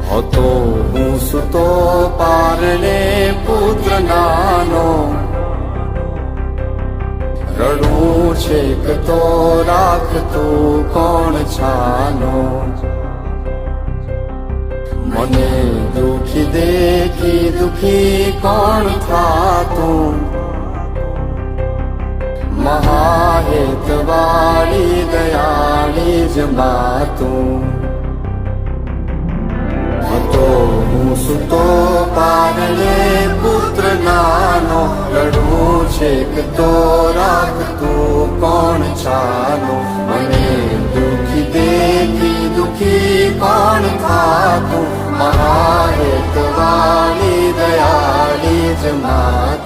હતો હું સુતો પારણે પુત્ર નાનો, રડું છેક તો રાખતું કોણ છાનો, મને દુખી દેખી દુખી કોણ થાતું, મહાહેતવાળી દયાળી જ માતું. હતો હું સુતો પારણે પુત્ર નાનો, રડું છેક તો રાખતું કોણ છાનો, મને દુખી દેખી દુખી કોણ થાતું, મહાહેતવાળી દયાળી જ માતું.